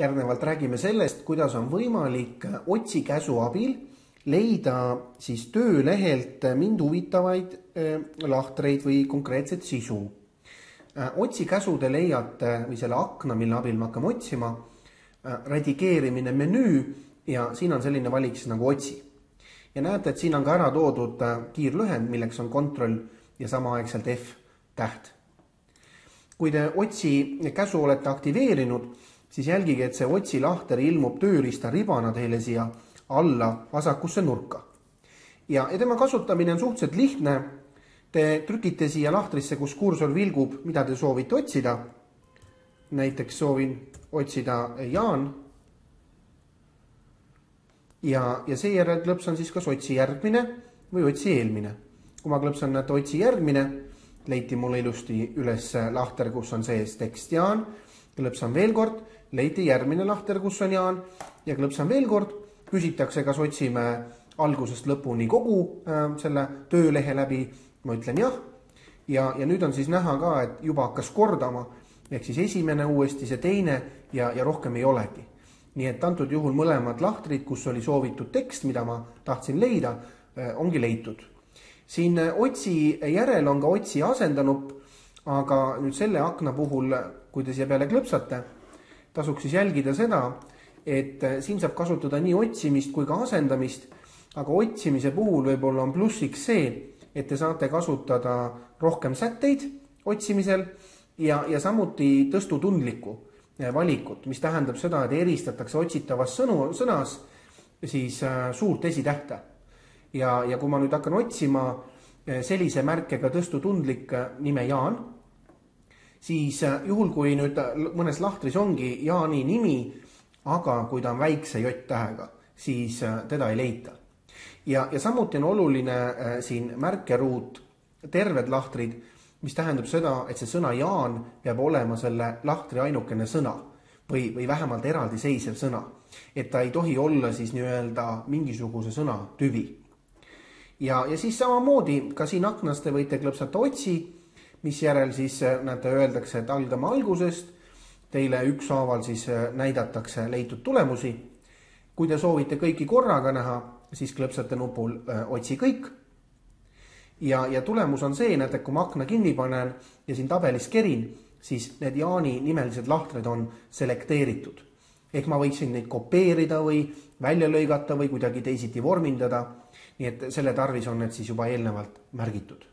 Järgnevalt räägime sellest, kuidas on võimalik otsikäsu abil leida siis töölehelt mind huvitavaid lahtreid või konkreetset sisu. Otsikäsu te leiate või selle akna, mille abil me hakkame otsima, redigeerimine menüü ja siin on selline valik siis nagu otsi. Ja näete, et siin on ka ära toodud kiirlühend, milleks on Ctrl ja samaaegselt F täht. Kui te otsi käsu olete aktiveerinud, siis jälgige, et see otsi lahter ilmub tööriista ribana teile siia alla vasakusse nurka. Ja tema kasutamine on suhteliselt lihtne. Te trükite siia lahtrisse, kus kursor vilgub, mida te soovite otsida. Näiteks soovin otsida Jaan. Ja seejärel klõpsan siis kas otsi järgmine või otsi eelmine. Kui ma klõpsan näete otsi järgmine, leiti mulle ilusti üles lahter, kus on sees tekst Jaan. Klõpsan veel kord, leiti järgmine lahter, kus on Jaan ja klõpsan veel kord. Küsitakse, kas otsime algusest lõpuni kogu selle töölehe läbi. Ma ütlen jah. Ja nüüd on siis näha ka, et juba hakkas kordama. Ehk siis esimene uuesti, see teine ja rohkem ei olegi. Nii et antud juhul mõlemad lahtrid, kus oli soovitud tekst, mida ma tahtsin leida, ongi leitud. Siin otsi järel on ka otsi asendanup, aga nüüd selle akna puhul, kui te siia peale klõpsate, tasuks siis jälgida seda, et siin saab kasutada nii otsimist kui ka asendamist, aga otsimise puhul võib-olla on plussiks see, et te saate kasutada rohkem sätteid otsimisel ja samuti tõstutundlikku valikut, mis tähendab seda, et eristatakse otsitavas sõnas siis suurt esitähte. Ja kui ma nüüd hakkan otsima sellise märkega tõstutundlik nime Jaan, siis juhul kui nüüd mõnes lahtris ongi Jaani nimi, aga kui ta on väikse J-tähega, siis teda ei leita. Ja samuti on oluline siin märkeruut terved lahtrid, mis tähendab seda, et see sõna Jaan peab olema selle lahtri ainukene sõna või vähemalt eraldiseisev sõna. Et ta ei tohi olla siis nii-öelda mingisuguse sõna tüvi. Ja siis samamoodi ka siin aknas te võite klõpsata otsi, mis järel siis näete öeldakse, et algame algusest. Teile ükshaaval siis näidatakse leitud tulemusi. Kui te soovite kõiki korraga näha, siis klõpsate nupul otsi kõik. Ja tulemus on see, näete, kui ma akna kinni panen ja siin tabelis kerin, siis need Jaani nimelised lahtrid on selekteeritud. Ehk ma võiksin neid kopeerida või välja lõigata või kuidagi teisiti vormindada. Nii et selle tarvis on need siis juba eelnevalt märgitud.